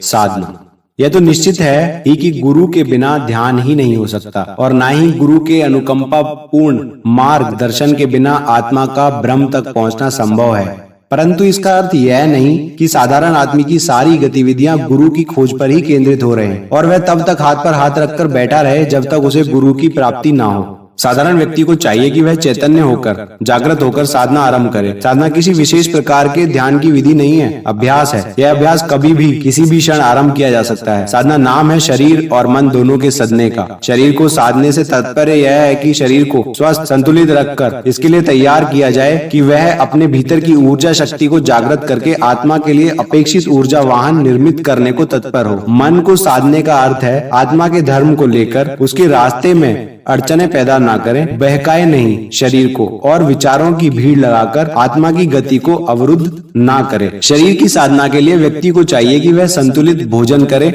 साधना। यह तो निश्चित है ही कि गुरु के बिना ध्यान ही नहीं हो सकता और ना ही गुरु के अनुकंपा पूर्ण मार्गदर्शन के बिना आत्मा का ब्रह्म तक पहुंचना संभव है। परंतु इसका अर्थ यह नहीं कि साधारण आदमी की सारी गतिविधियां गुरु की खोज पर ही केंद्रित हो रहे हैं और वह तब तक हाथ पर हाथ रखकर बैठा रहे जब तक उसे गुरु की प्राप्ति ना हो। साधारण व्यक्ति को चाहिए कि वह चैतन्य होकर जागृत होकर साधना आरंभ करे। साधना किसी विशेष प्रकार के ध्यान की विधि नहीं है, अभ्यास है। यह अभ्यास कभी भी किसी भी क्षण आरंभ किया जा सकता है। साधना नाम है शरीर और मन दोनों के सदने का। शरीर को साधने से तात्पर्य यह है कि शरीर को स्वस्थ संतुलित रखकर इसके लिए तैयार किया जाए कि वह अपने भीतर की ऊर्जा शक्ति को जागृत करके आत्मा के लिए अपेक्षित ऊर्जा वाहन निर्मित करने को तत्पर हो। मन को साधने का अर्थ है आत्मा के धर्म को लेकर उसके रास्ते में अड़चने पैदा ना करें, बहकाए नहीं शरीर को और विचारों की भीड़ लगाकर आत्मा की गति को अवरुद्ध ना करे। शरीर की साधना के लिए व्यक्ति को चाहिए कि वह संतुलित भोजन करे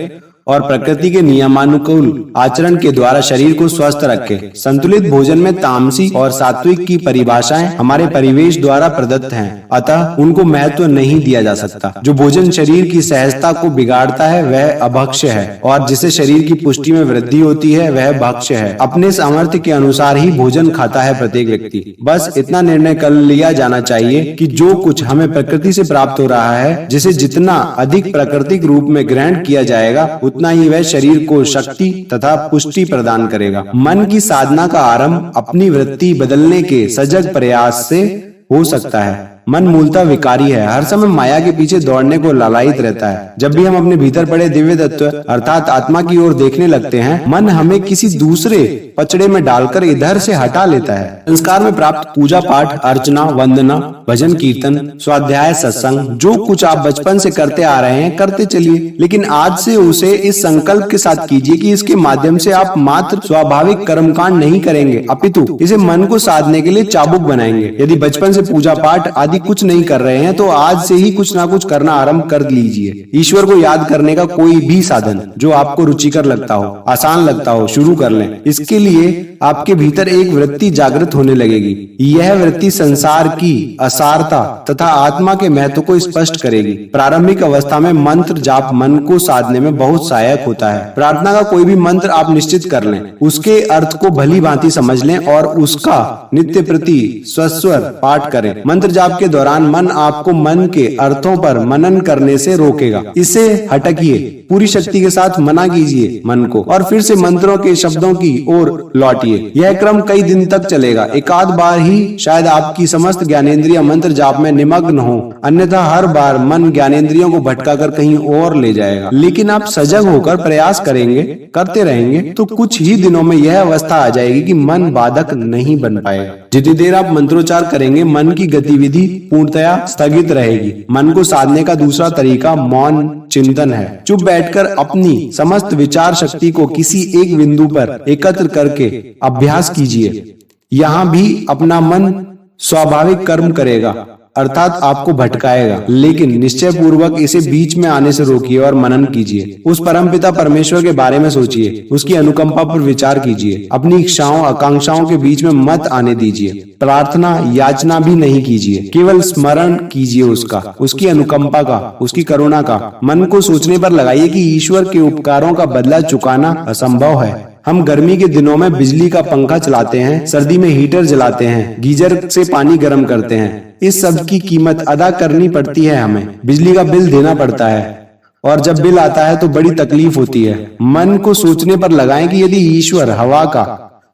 और प्रकृति के नियमानुकूल आचरण के द्वारा शरीर को स्वस्थ रखे। संतुलित भोजन में तामसी और सात्विक की परिभाषाएं हमारे परिवेश द्वारा प्रदत्त हैं, अतः उनको महत्व नहीं दिया जा सकता। जो भोजन शरीर की सहजता को बिगाड़ता है वह अभक्ष्य है और जिससे शरीर की पुष्टि में वृद्धि होती है वह भक्ष्य है। अपने सामर्थ्य के अनुसार ही भोजन खाता है प्रत्येक व्यक्ति। बस इतना निर्णय कर लिया जाना चाहिए कि जो कुछ हमें प्रकृति से प्राप्त हो रहा है, जिसे जितना अधिक प्राकृतिक रूप में ग्रहण किया जाएगा उतना ही वह शरीर को शक्ति तथा पुष्टि प्रदान करेगा। मन की साधना का आरंभ अपनी वृत्ति बदलने के सजग प्रयास से हो सकता है। मन मूलतः विकारी है, हर समय माया के पीछे दौड़ने को लालायित रहता है। जब भी हम अपने भीतर पड़े दिव्य तत्व अर्थात आत्मा की ओर देखने लगते हैं, मन हमें किसी दूसरे पचड़े में डालकर इधर से हटा लेता है। संस्कार में प्राप्त पूजा पाठ, अर्चना, वंदना, भजन कीर्तन, स्वाध्याय, सत्संग, जो कुछ आप बचपन से करते आ रहे हैं करते चलिए, लेकिन आज से उसे इस संकल्प के साथ कीजिए कि इसके माध्यम से आप मात्र स्वाभाविक कर्मकांड नहीं करेंगे, अपितु इसे मन को साधने के लिए चाबुक बनाएंगे। यदि बचपन से पूजा पाठ आदि कुछ नहीं कर रहे हैं तो आज से ही कुछ ना कुछ करना आरंभ कर लीजिए। ईश्वर को याद करने का कोई भी साधन जो आपको रुचिकर लगता हो, आसान लगता हो, शुरू कर लें। इसके लिए आपके भीतर एक वृत्ति जागृत होने लगेगी। यह वृत्ति संसार की असारता तथा आत्मा के महत्व को स्पष्ट करेगी। प्रारंभिक अवस्था में मंत्र जाप मन को साधने में बहुत सहायक होता है। प्रार्थना का कोई भी मंत्र आप निश्चित कर लें, उसके अर्थ को भली भांति समझ लें और उसका नित्य प्रति स्वस्वर पाठ करें। मंत्र जाप के दौरान मन आपको मन के अर्थों पर मनन करने से रोकेगा। इसे हटकिए, पूरी शक्ति के साथ मना कीजिए मन को और फिर से मंत्रों के शब्दों की ओर लौटिए। यह क्रम कई दिन तक चलेगा। एकाध बार ही शायद आपकी समस्त ज्ञानेंद्रिय मंत्र जाप में निमग्न हो, अन्यथा हर बार मन ज्ञानेंद्रियों को भटकाकर कहीं और ले जाएगा। लेकिन आप सजग होकर प्रयास करेंगे, करते रहेंगे तो कुछ ही दिनों में यह अवस्था आ जाएगी कि मन बाधक नहीं बन पाएगा। जितनी देर आप मंत्रोच्चार करेंगे मन की गतिविधि पूर्णतया स्थगित रहेगी। मन को साधने का दूसरा तरीका मौन चिंतन है। चुप बैठकर अपनी समस्त विचार शक्ति को किसी एक बिंदु पर एकत्र करके अभ्यास कीजिए। यहाँ भी अपना मन स्वाभाविक कर्म करेगा अर्थात आपको भटकाएगा, लेकिन निश्चय पूर्वक इसे बीच में आने से रोकिए और मनन कीजिए। उस परमपिता परमेश्वर के बारे में सोचिए, उसकी अनुकंपा पर विचार कीजिए। अपनी इच्छाओं आकांक्षाओं के बीच में मत आने दीजिए। प्रार्थना याचना भी नहीं कीजिए, केवल स्मरण कीजिए उसका, उसकी अनुकंपा का, उसकी करुणा का। मन को सोचने पर लगाइए कि ईश्वर के उपकारों का बदला चुकाना असंभव है। हम गर्मी के दिनों में बिजली का पंखा चलाते हैं, सर्दी में हीटर जलाते हैं, गीजर से पानी गर्म करते हैं। इस सब की कीमत अदा करनी पड़ती है हमें। बिजली का बिल देना पड़ता है और जब बिल आता है तो बड़ी तकलीफ होती है। मन को सोचने पर लगाएं कि यदि ईश्वर हवा का,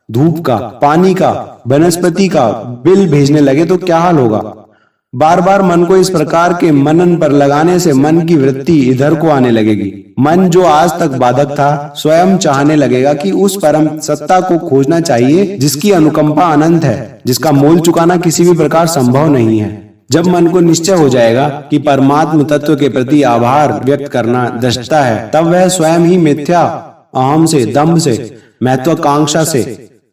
धूप का, पानी का, वनस्पति का बिल भेजने लगे तो क्या हाल होगा। बार बार मन को इस प्रकार के मनन पर लगाने से मन की वृत्ति इधर को आने लगेगी। मन जो आज तक बाधक था स्वयं चाहने लगेगा कि उस परम सत्ता को खोजना चाहिए जिसकी अनुकंपा अनंत है, जिसका मोल चुकाना किसी भी प्रकार संभव नहीं है। जब मन को निश्चय हो जाएगा कि परमात्म तत्व के प्रति आभार व्यक्त करना दृष्टता है, तब वह स्वयं ही मिथ्या अहम से, दंभ से, महत्वाकांक्षा से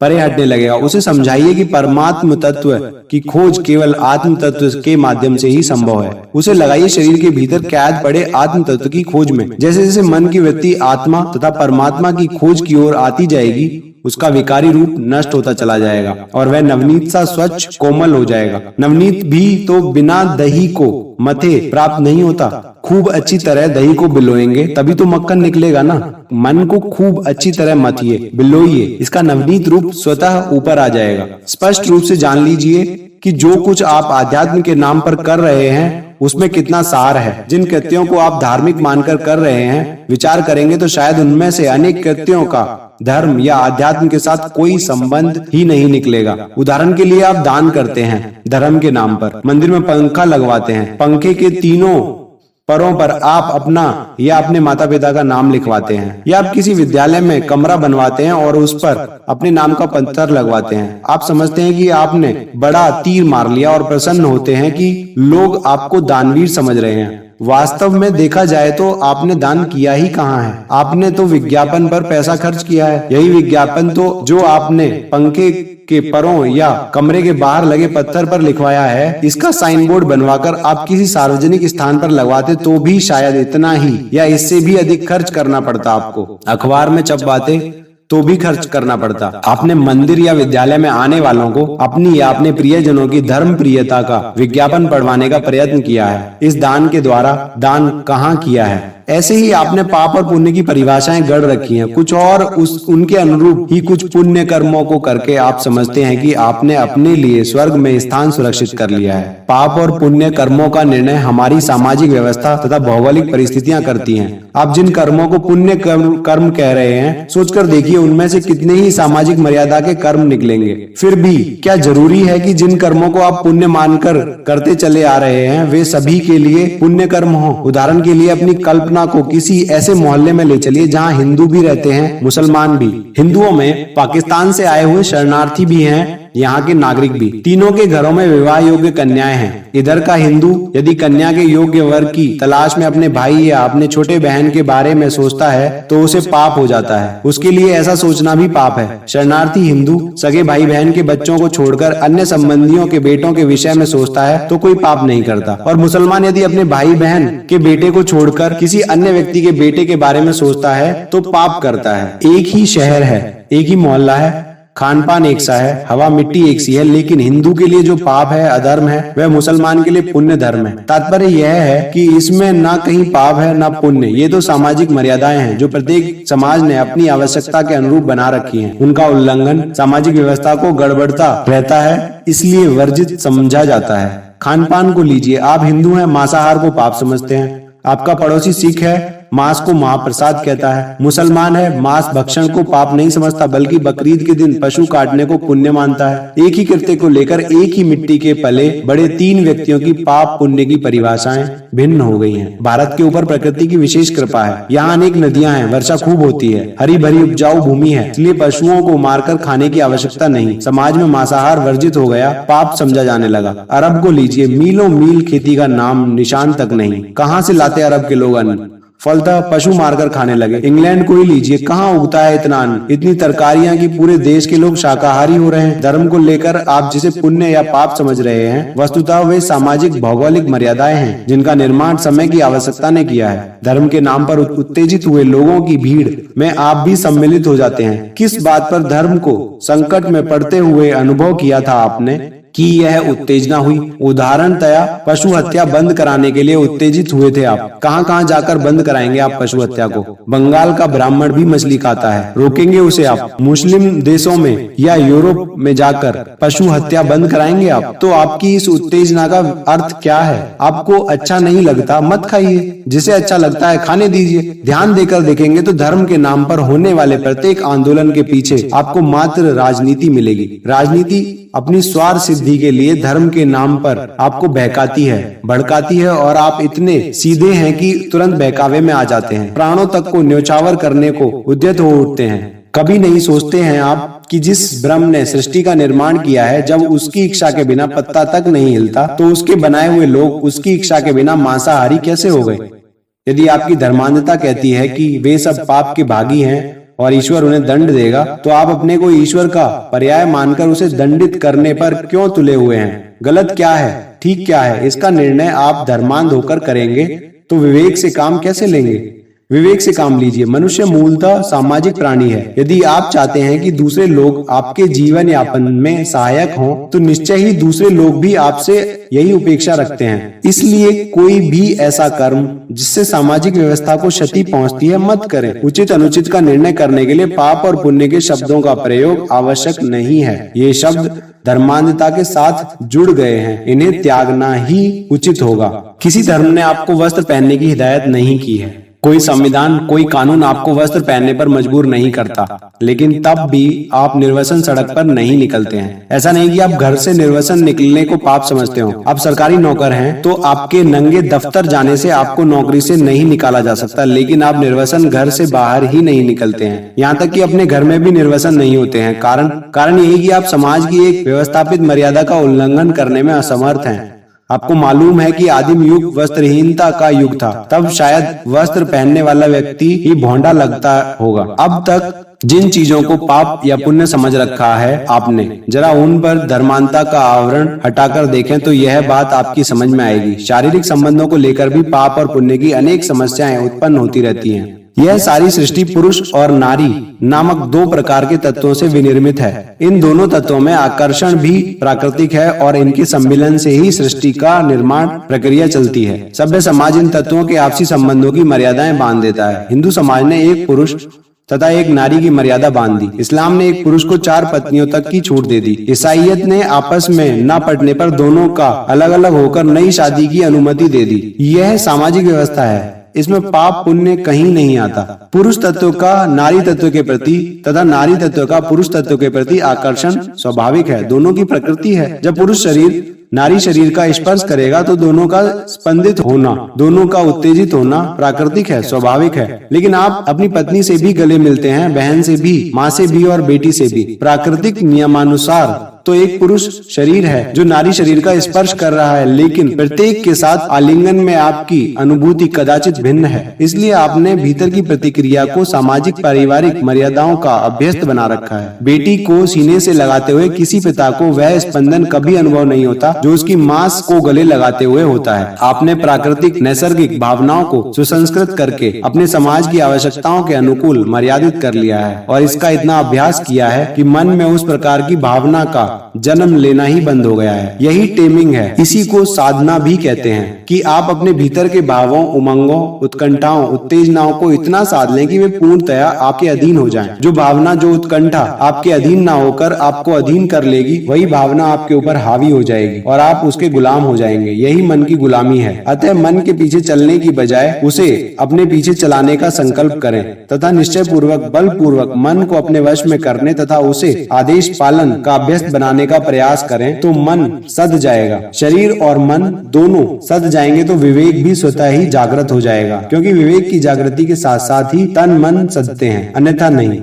परे हटने लगेगा। उसे समझाइए कि परमात्म तत्व की खोज केवल आत्म तत्व के माध्यम से ही संभव है। उसे लगाइए शरीर के भीतर कैद पड़े आत्म तत्व की खोज में। जैसे जैसे मन की वृत्ति आत्मा तथा परमात्मा की खोज की ओर आती जाएगी, उसका विकारी रूप नष्ट होता चला जाएगा और वह नवनीत सा स्वच्छ कोमल हो जाएगा। नवनीत भी तो बिना दही को मथे प्राप्त नहीं होता। खूब अच्छी तरह दही को बिलोएंगे तभी तो मक्खन निकलेगा ना। मन को खूब अच्छी तरह मथिए, बिलोइए, इसका नवनीत रूप स्वतः ऊपर आ जाएगा। स्पष्ट रूप से जान लीजिए कि जो कुछ आप आध्यात्म के नाम पर कर रहे हैं उसमें कितना सार है। जिन कृत्यों को आप धार्मिक मानकर कर रहे हैं, विचार करेंगे तो शायद उनमें से अनेक कृत्यों का धर्म या आध्यात्म के साथ कोई संबंध ही नहीं निकलेगा। उदाहरण के लिए आप दान करते हैं धर्म के नाम पर, मंदिर में पंखा लगवाते हैं, पंखे के तीनों परों पर आप अपना या अपने माता पिता का नाम लिखवाते हैं, या आप किसी विद्यालय में कमरा बनवाते हैं और उस पर अपने नाम का पत्थर लगवाते हैं। आप समझते हैं कि आपने बड़ा तीर मार लिया और प्रसन्न होते हैं कि लोग आपको दानवीर समझ रहे हैं। वास्तव में देखा जाए तो आपने दान किया ही कहाँ है। आपने तो विज्ञापन पर पैसा खर्च किया है। यही विज्ञापन तो जो आपने पंखे के परों या कमरे के बाहर लगे पत्थर पर लिखवाया है, इसका साइन बोर्ड बनवाकर आप किसी सार्वजनिक स्थान पर लगवाते तो भी शायद इतना ही या इससे भी अधिक खर्च करना पड़ता आपको। अखबार में छपवाते तो भी खर्च करना पड़ता। आपने मंदिर या विद्यालय में आने वालों को अपनी या अपने प्रियजनों की धर्म प्रियता का विज्ञापन पढ़वाने का प्रयत्न किया है। इस दान के द्वारा दान कहाँ किया है। ऐसे ही आपने पाप और पुण्य की परिभाषाएं गढ़ रखी हैं। कुछ और उनके अनुरूप ही कुछ पुण्य कर्मों को करके आप समझते हैं कि आपने अपने लिए स्वर्ग में स्थान सुरक्षित कर लिया है। पाप और पुण्य कर्मों का निर्णय हमारी सामाजिक व्यवस्था तथा भौगोलिक परिस्थितियां करती हैं। आप जिन कर्मों को पुण्य कर्म कह रहे हैं, सोचकर देखिए उनमें से कितने ही सामाजिक मर्यादा के कर्म निकलेंगे। फिर भी क्या जरूरी है कि जिन कर्मों को आप पुण्य मानकर करते चले आ रहे हैं वे सभी के लिए पुण्य कर्म हो। उदाहरण के लिए अपनी कल्पना को किसी ऐसे मोहल्ले में ले चलिए जहां हिंदू भी रहते हैं, मुसलमान भी। हिंदुओं में पाकिस्तान से आए हुए शरणार्थी भी हैं, यहाँ के नागरिक भी। तीनों के घरों में विवाह योग्य कन्याएं हैं। इधर का हिंदू यदि कन्या के योग्य वर की तलाश में अपने भाई या अपने छोटे बहन के बारे में सोचता है तो उसे पाप हो जाता है। उसके लिए ऐसा सोचना भी पाप है। शरणार्थी हिंदू सगे भाई बहन के बच्चों को छोड़कर अन्य संबंधियों के बेटों के विषय में सोचता है तो कोई पाप नहीं करता। और मुसलमान यदि अपने भाई बहन के बेटे को छोड़कर किसी अन्य व्यक्ति के बेटे के बारे में सोचता है तो पाप करता है। एक ही शहर है, एक ही मोहल्ला है, खान पान एक सा है, हवा मिट्टी एक सी है, लेकिन हिंदू के लिए जो पाप है, अधर्म है, वह मुसलमान के लिए पुण्य धर्म है। तात्पर्य यह है कि इसमें ना कहीं पाप है ना पुण्य। ये तो सामाजिक मर्यादाएं हैं जो प्रत्येक समाज ने अपनी आवश्यकता के अनुरूप बना रखी हैं। उनका उल्लंघन सामाजिक व्यवस्था को गड़बड़ता रहता है, इसलिए वर्जित समझा जाता है। खान पान को लीजिए, आप हिंदू हैं, मांसाहार को पाप समझते हैं। आपका पड़ोसी सिख है, मांस को महाप्रसाद कहता है। मुसलमान है, मांस भक्षण को पाप नहीं समझता बल्कि बकरीद के दिन पशु काटने को पुण्य मानता है। एक ही कृत्य को लेकर एक ही मिट्टी के पले बड़े तीन व्यक्तियों की पाप पुण्य की परिभाषाएं भिन्न हो गई हैं। भारत के ऊपर प्रकृति की विशेष कृपा है। यहाँ अनेक नदियां हैं, वर्षा खूब होती है, हरी भरी उपजाऊ भूमि है, इसलिए पशुओं को मारकर खाने की आवश्यकता नहीं। समाज में मांसाहार वर्जित हो गया, पाप समझा जाने लगा। अरब को लीजिए, मीलों मील खेती का नाम निशान तक नहीं। कहाँ से लाते अरब के लोग अन्न? फलतः पशु मारकर खाने लगे। इंग्लैंड को ही लीजिए, कहाँ उगता है इतना अन्न, इतनी तरकारियां कि पूरे देश के लोग शाकाहारी हो रहे हैं। धर्म को लेकर आप जिसे पुण्य या पाप समझ रहे हैं, वस्तुतः वे सामाजिक भौगोलिक मर्यादाएं हैं जिनका निर्माण समय की आवश्यकता ने किया है। धर्म के नाम पर उत्तेजित हुए लोगों की भीड़ में आप भी सम्मिलित हो जाते हैं। किस बात पर धर्म को संकट में पड़ते हुए अनुभव किया था आपने कि यह उत्तेजना हुई? उदाहरणतया पशु हत्या बंद कराने के लिए उत्तेजित हुए थे आप। कहां कहां जाकर बंद कराएंगे आप पशु हत्या को? बंगाल का ब्राह्मण भी मछली खाता है, रोकेंगे उसे आप? मुस्लिम देशों में या यूरोप में जाकर पशु हत्या बंद कराएंगे आप? तो आपकी इस उत्तेजना का अर्थ क्या है? आपको अच्छा नहीं लगता, मत खाइए। जिसे अच्छा लगता है खाने दीजिए। ध्यान देकर देखेंगे तो धर्म के नाम पर होने वाले प्रत्येक आंदोलन के पीछे आपको मात्र राजनीति मिलेगी। राजनीति अपनी स्वार्थ सिद्धि के लिए धर्म के नाम पर आपको बहकाती है, भड़काती है और आप इतने सीधे हैं कि तुरंत बहकावे में आ जाते हैं। प्राणों तक को न्यौछावर करने को उद्यत हो उठते हैं। कभी नहीं सोचते हैं आप कि जिस ब्रह्म ने सृष्टि का निर्माण किया है, जब उसकी इच्छा के बिना पत्ता तक नहीं हिलता तो उसके बनाए हुए लोग उसकी इच्छा के बिना मांसाहारी कैसे हो गए? यदि आपकी धर्मांधता कहती है कि वे सब पाप के भागी हैं और ईश्वर उन्हें दंड देगा, तो आप अपने को ईश्वर का पर्याय मानकर उसे दंडित करने पर क्यों तुले हुए हैं? गलत क्या है, ठीक क्या है, इसका निर्णय आप धर्मांध होकर करेंगे तो विवेक से काम कैसे लेंगे? विवेक से काम लीजिए। मनुष्य मूलतः सामाजिक प्राणी है। यदि आप चाहते हैं कि दूसरे लोग आपके जीवन यापन में सहायक हों, तो निश्चय ही दूसरे लोग भी आपसे यही अपेक्षा रखते हैं। इसलिए कोई भी ऐसा कर्म जिससे सामाजिक व्यवस्था को क्षति पहुंचती है मत करें। उचित अनुचित का निर्णय करने के लिए पाप और पुण्य के शब्दों का प्रयोग आवश्यक नहीं है। ये शब्द धर्मांधता के साथ जुड़ गए हैं, इन्हें त्यागना ही उचित होगा। किसी धर्म ने आपको वस्त्र पहनने की हिदायत नहीं की है। कोई संविधान, कोई कानून आपको वस्त्र पहनने पर मजबूर नहीं करता, लेकिन तब भी आप निर्वसन सड़क पर नहीं निकलते हैं। ऐसा नहीं कि आप घर से निर्वसन निकलने को पाप समझते हो। आप सरकारी नौकर हैं तो आपके नंगे दफ्तर जाने से आपको नौकरी से नहीं निकाला जा सकता, लेकिन आप निर्वसन घर से बाहर ही नहीं निकलते हैं। यहाँ तक कि अपने घर में भी निर्वसन नहीं होते हैं। कारण यही कि आप समाज की एक व्यवस्थापित मर्यादा का उल्लंघन करने में असमर्थ हैं। आपको मालूम है कि आदिम युग वस्त्रहीनता का युग था। तब शायद वस्त्र पहनने वाला व्यक्ति ही भोंडा लगता होगा। अब तक जिन चीजों को पाप या पुण्य समझ रखा है आपने, जरा उन पर धर्मांता का आवरण हटाकर देखें तो यह बात आपकी समझ में आएगी। शारीरिक संबंधों को लेकर भी पाप और पुण्य की अनेक समस्याएं उत्पन्न होती रहती हैं। यह सारी सृष्टि पुरुष और नारी नामक दो प्रकार के तत्वों से विनिर्मित है। इन दोनों तत्वों में आकर्षण भी प्राकृतिक है और इनके सम्मिलन से ही सृष्टि का निर्माण प्रक्रिया चलती है। सभ्य समाज इन तत्वों के आपसी संबंधों की मर्यादाएं बांध देता है। हिंदू समाज ने एक पुरुष तथा एक नारी की मर्यादा बांध दी। इस्लाम ने एक पुरुष को 4 पत्नियों तक की छूट दे दी। ईसाईयत ने आपस में न पटने पर दोनों का अलग अलग होकर नई शादी की अनुमति दे दी। यह सामाजिक व्यवस्था है। इसमें पाप पुण्य कहीं नहीं आता। पुरुष तत्व का नारी तत्व के प्रति तथा नारी तत्व का पुरुष तत्व के प्रति आकर्षण स्वाभाविक है, दोनों की प्रकृति है। जब पुरुष शरीर नारी शरीर का स्पर्श करेगा तो दोनों का स्पंदित होना, दोनों का उत्तेजित होना प्राकृतिक है, स्वाभाविक है। लेकिन आप अपनी पत्नी से भी गले मिलते हैं, बहन से भी, माँ से भी और बेटी से भी। प्राकृतिक नियमानुसार तो एक पुरुष शरीर है जो नारी शरीर का स्पर्श कर रहा है, लेकिन प्रत्येक के साथ आलिंगन में आपकी अनुभूति कदाचित भिन्न है। इसलिए आपने भीतर की प्रतिक्रिया को सामाजिक पारिवारिक मर्यादाओं का अभ्यस्त बना रखा है। बेटी को सीने से लगाते हुए किसी पिता को वह स्पंदन कभी अनुभव नहीं होता जो उसकी मां को गले लगाते हुए होता है। आपने प्राकृतिक नैसर्गिक भावनाओं को सुसंस्कृत करके अपने समाज की आवश्यकताओं के अनुकूल मर्यादित कर लिया है और इसका इतना अभ्यास किया है कि मन में उस प्रकार की भावना का जन्म लेना ही बंद हो गया है। यही टेमिंग है। इसी को साधना भी कहते हैं कि आप अपने भीतर के भावों, उमंगों, उत्कंठाओं, उत्तेजनाओं को इतना साध लें कि वे पूर्णतया आपके अधीन हो जाएं। जो भावना, जो उत्कंठा आपके अधीन ना होकर आपको अधीन कर लेगी, वही भावना आपके ऊपर हावी हो जाएगी और आप उसके गुलाम हो जाएंगे। यही मन की गुलामी है। अतः मन के पीछे चलने की बजाय उसे अपने पीछे चलाने का संकल्प करें तथा निश्चय पूर्वक, बल पूर्वक मन को अपने वश में करने तथा उसे आदेश पालन का अभ्यस्त बनाने का प्रयास करें तो मन सद जाएगा। शरीर और मन दोनों सद जाएंगे तो विवेक भी स्वतः ही जागृत हो जाएगा, क्योंकि विवेक की जागृति के साथ साथ ही तन मन सदते हैं, अन्यथा नहीं।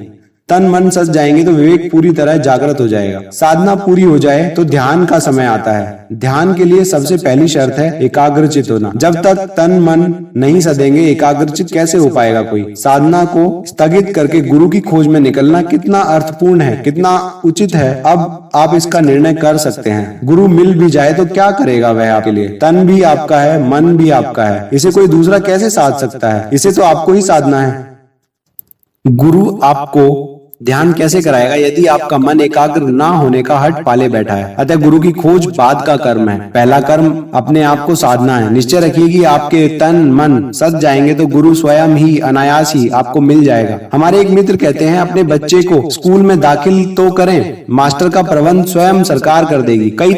तन मन सज जाएंगे तो विवेक पूरी तरह जागृत हो जाएगा। साधना पूरी हो जाए तो ध्यान का समय आता है। ध्यान के लिए सबसे पहली शर्त है एकाग्रचित होना। जब तक तन मन नहीं सदेंगे, एकाग्रचित कैसे हो पाएगा कोई। साधना को स्थगित करके गुरु की खोज में निकलना कितना अर्थपूर्ण है, कितना उचित है, अब आप इसका निर्णय कर सकते हैं। गुरु मिल भी जाए तो क्या करेगा वह आपके लिए। तन भी आपका है, मन भी आपका है, इसे कोई दूसरा कैसे साध सकता है। इसे तो आपको ही साधना है। गुरु आपको ध्यान कैसे कराएगा यदि आपका मन एकाग्र ना होने का हट पाले बैठा है। अतः गुरु की खोज बाद का कर्म है। पहला कर्म अपने आप को साधना है। निश्चय रखिए कि आपके तन मन सज जाएंगे तो गुरु स्वयं ही अनायास ही आपको मिल जाएगा। हमारे एक मित्र कहते हैं अपने बच्चे को स्कूल में दाखिल तो करें, मास्टर का प्रबंध स्वयं सरकार कर देगी। कोई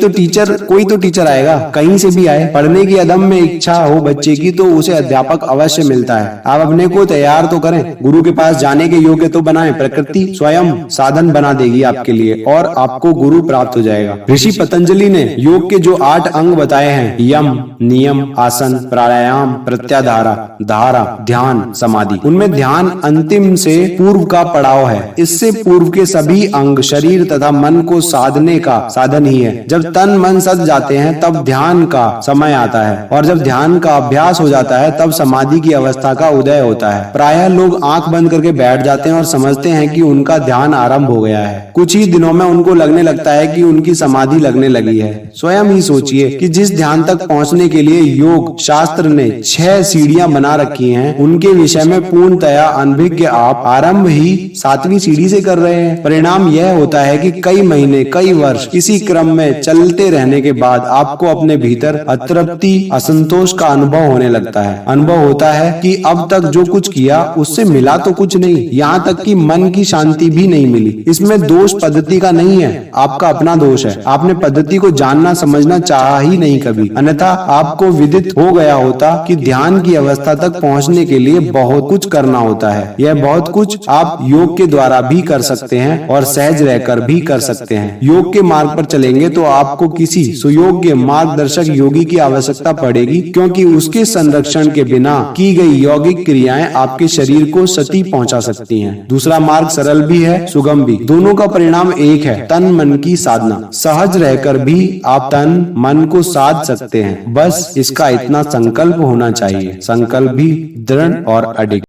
तो टीचर आएगा, कहीं से भी आए। पढ़ने की अदम्य इच्छा हो बच्चे की तो उसे अध्यापक अवश्य मिलता है। आप अपने को तैयार तो करें, गुरु के पास जाने के योग्य तो बनाएं। प्रकृति स्वयं साधन बना देगी आपके लिए और आपको गुरु प्राप्त हो जाएगा। ऋषि पतंजलि ने योग के जो 8 अंग बताए हैं, यम, नियम, आसन, प्राणायाम, प्रत्याधारा, धारा, ध्यान, समाधि, उनमें ध्यान अंतिम से पूर्व का पड़ाव है। इससे पूर्व के सभी अंग शरीर तथा मन को साधने का साधन ही है। जब तन मन सज जाते हैं तब ध्यान का समय आता है और जब ध्यान का अभ्यास हो जाता है तब समाधि की अवस्था का उदय होता है। प्रायः लोग आंख बंद करके बैठ जाते हैं और समझते हैं कि उनका ध्यान आरंभ हो गया है। कुछ ही दिनों में उनको लगने लगता है कि उनकी समाधि लगने लगी है। स्वयं ही सोचिए कि जिस ध्यान तक पहुंचने के लिए योग शास्त्र ने 6 सीढ़ियां बना रखी हैं, उनके विषय में पूर्णतया अनभिज्ञ आप आरंभ ही 7वीं सीढ़ी से कर रहे हैं। परिणाम यह होता है कि कई महीने, कई वर्ष इसी क्रम में चलते रहने के बाद आपको अपने भीतर अतृप्ति, असंतोष का अनुभव होने लगता है। अनुभव होता है कि अब तक जो कुछ किया उससे मिला तो कुछ नहीं, यहाँ तक कि मन की शांति भी नहीं मिली। इसमें दोष पद्धति का नहीं है, आपका अपना दोष है। आपने पद्धति को जानना समझना चाहा ही नहीं कभी, अन्यथा आपको विदित हो गया होता कि ध्यान की अवस्था तक पहुंचने के लिए बहुत कुछ करना होता है। यह बहुत कुछ आप योग के द्वारा भी कर सकते हैं और सहज रहकर भी कर सकते हैं। योग के मार्ग पर चलेंगे तो आपको किसी सुयोग्य मार्गदर्शक योगी की आवश्यकता पड़ेगी, क्योंकि उसके संरक्षण के बिना की गई यौगिक क्रियाएं आपके शरीर को क्षति पहुंचा सकती हैं। दूसरा मार्ग सरल भी है, सुगम भी। दोनों का परिणाम एक है, तन मन की साधना। सहज रहकर भी आप तन मन को साध सकते हैं, बस इसका इतना संकल्प होना चाहिए। संकल्प भी दृढ़ और अडिग।